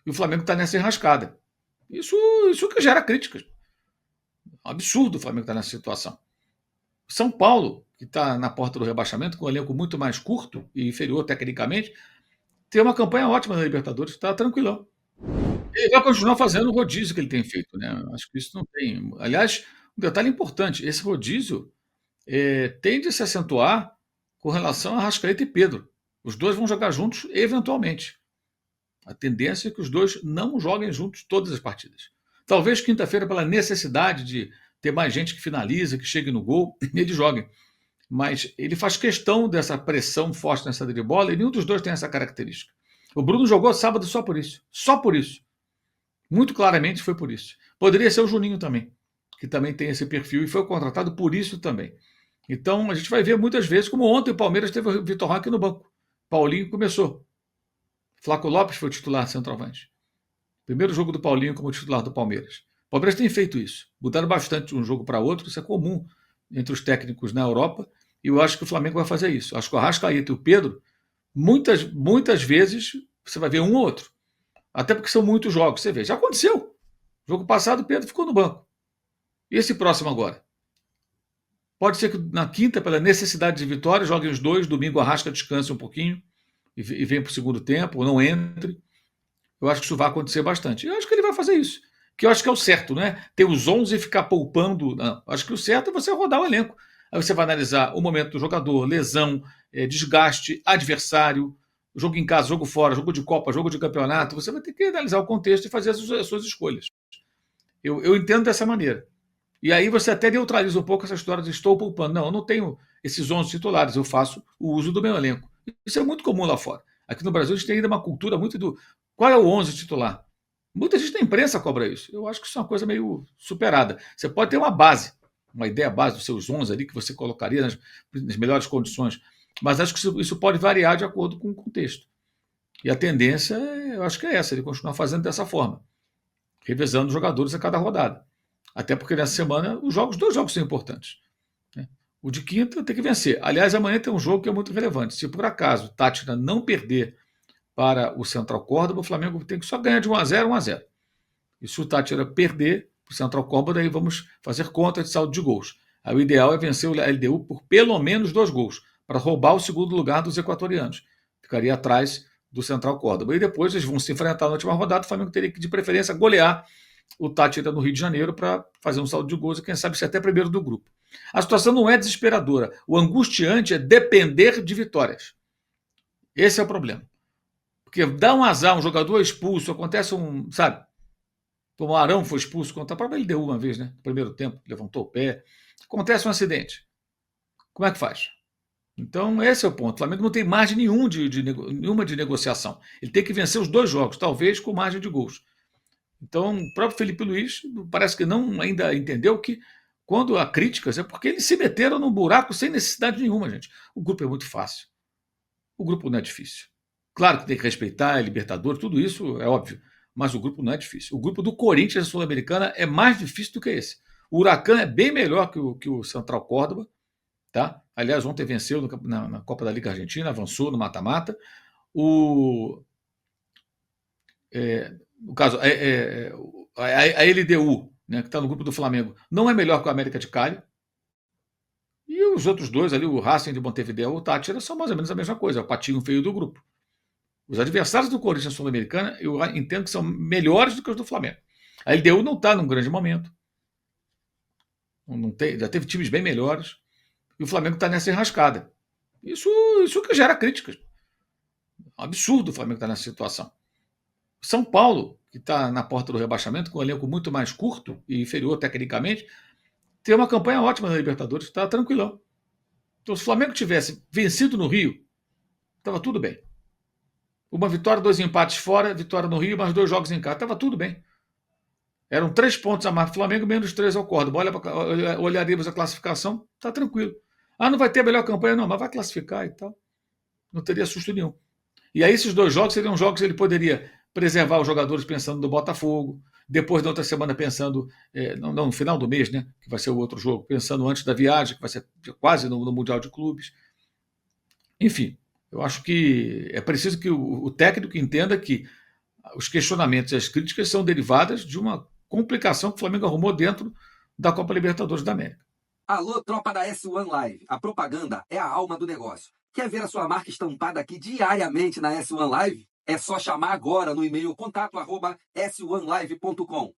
E o Flamengo está nessa enrascada. Isso que gera críticas. Absurdo o Flamengo estar nessa situação. São Paulo, que está na porta do rebaixamento, com um elenco muito mais curto e inferior tecnicamente, tem uma campanha ótima na Libertadores, está tranquilão. Ele vai continuar fazendo o rodízio que ele tem feito, né? Acho que isso não tem. Aliás, um detalhe importante: esse rodízio tende a se acentuar com relação a Arrascaeta e Pedro. Os dois vão jogar juntos eventualmente. A tendência é que os dois não joguem juntos todas as partidas. Talvez quinta-feira, pela necessidade de ter mais gente que finaliza, que chegue no gol, eles joguem. Mas ele faz questão dessa pressão forte nessa de bola e nenhum dos dois tem essa característica. O Bruno jogou sábado só por isso. Só por isso. Muito claramente foi por isso. Poderia ser o Juninho também, que também tem esse perfil e foi contratado por isso também. Então a gente vai ver muitas vezes, como ontem o Palmeiras teve o Vitor Roque no banco. Paulinho começou. Flaco Lopes foi o titular centroavante. Primeiro jogo do Paulinho como titular do Palmeiras. O Palmeiras tem feito isso. Mudaram bastante de um jogo para outro, isso é comum entre os técnicos na Europa, e eu acho que o Flamengo vai fazer isso. Acho que o Arrascaeta e o Pedro, muitas vezes, você vai ver um ou outro. Até porque são muitos jogos. Você vê, já aconteceu. Jogo passado o Pedro ficou no banco. E esse próximo agora? Pode ser que na quinta, pela necessidade de vitória, joguem os dois, domingo a Arrasca descanse um pouquinho e venha para o segundo tempo, ou não entre. Eu acho que isso vai acontecer bastante. Eu acho que ele vai fazer isso. Que eu acho que é o certo, não é? Ter os 11 e ficar poupando. Não. Acho que o certo é você rodar o elenco. Aí você vai analisar o momento do jogador, lesão, desgaste, adversário, jogo em casa, jogo fora, jogo de Copa, jogo de campeonato. Você vai ter que analisar o contexto e fazer as suas escolhas. Eu entendo dessa maneira. E aí você até neutraliza um pouco essa história de estou poupando. Não, eu não tenho esses 11 titulares, eu faço o uso do meu elenco. Isso é muito comum lá fora. Aqui no Brasil a gente tem ainda uma cultura muito do qual é o 11 titular. Muita gente da imprensa cobra isso. Eu acho que isso é uma coisa meio superada. Você pode ter uma base, uma ideia base dos seus 11 ali que você colocaria nas melhores condições, mas acho que isso pode variar de acordo com o contexto. E a tendência, eu acho que é essa, ele continuar fazendo dessa forma, revezando os jogadores a cada rodada. Até porque nessa semana os dois jogos são importantes, né? O de quinta tem que vencer. Aliás, amanhã tem um jogo que é muito relevante. Se por acaso Tátira não perder para o Central Córdoba, o Flamengo tem que só ganhar de 1-0, 1-0. E se o Tátira perder para o Central Córdoba, daí vamos fazer conta de saldo de gols. Aí o ideal é vencer o LDU por pelo menos 2 gols, para roubar o segundo lugar dos equatorianos. Ficaria atrás do Central Córdoba. E depois eles vão se enfrentar na última rodada. O Flamengo teria que, de preferência, golear o Tátira no Rio de Janeiro para fazer um saldo de gols e, quem sabe, ser até primeiro do grupo. A situação não é desesperadora. O angustiante é depender de vitórias. Esse é o problema. Porque dá um azar, um jogador é expulso, acontece um, sabe? Como o Arão foi expulso contra a própria LDU uma vez, né? No primeiro tempo, levantou o pé. Acontece um acidente. Como é que faz? Então, esse é o ponto. O Flamengo não tem margem nenhuma de negociação. Ele tem que vencer os 2 jogos, talvez com margem de gols. Então, o próprio Felipe Luiz parece que não ainda entendeu que quando há críticas é porque eles se meteram num buraco sem necessidade nenhuma, gente. O grupo é muito fácil. O grupo não é difícil. Claro que tem que respeitar a Libertadores, tudo isso é óbvio, mas o grupo não é difícil. O grupo do Corinthians da Sul-Americana é mais difícil do que esse. O Huracan é bem melhor que o Central Córdoba, tá? Aliás, ontem venceu na Copa da Liga Argentina, avançou no mata-mata. No caso, a LDU, né, que está no grupo do Flamengo, não é melhor que o América de Cali. E os outros dois ali, o Racing de Montevideo e o Tátira, são mais ou menos a mesma coisa, é o patinho feio do grupo. Os adversários do Corinthians Sul-Americana, eu entendo que são melhores do que os do Flamengo. A LDU não está num grande momento. Já teve times bem melhores. E o Flamengo está nessa enrascada. Isso que gera críticas. Absurdo o Flamengo estar nessa situação. São Paulo, que está na porta do rebaixamento, com um elenco muito mais curto e inferior tecnicamente, tem uma campanha ótima na Libertadores, está tranquilão. Então, se o Flamengo tivesse vencido no Rio, estava tudo bem. Uma vitória, 2 empates fora, vitória no Rio, mais 2 jogos em casa. Estava tudo bem. Eram 3 pontos a mais para o Flamengo, menos 3 ao Córdoba. Olharíamos a classificação, está tranquilo. Ah, não vai ter a melhor campanha, não, mas vai classificar e tal. Não teria susto nenhum. E aí esses 2 jogos seriam jogos que ele poderia preservar os jogadores pensando no Botafogo, depois da outra semana pensando, no final do mês, né, que vai ser o outro jogo, pensando antes da viagem, que vai ser quase no Mundial de Clubes. Enfim, eu acho que é preciso que o técnico entenda que os questionamentos e as críticas são derivadas de uma complicação que o Flamengo arrumou dentro da Copa Libertadores da América. Alô, tropa da S1 Live. A propaganda é a alma do negócio. Quer ver a sua marca estampada aqui diariamente na S1 Live? É só chamar agora no e-mail contato@s1live.com.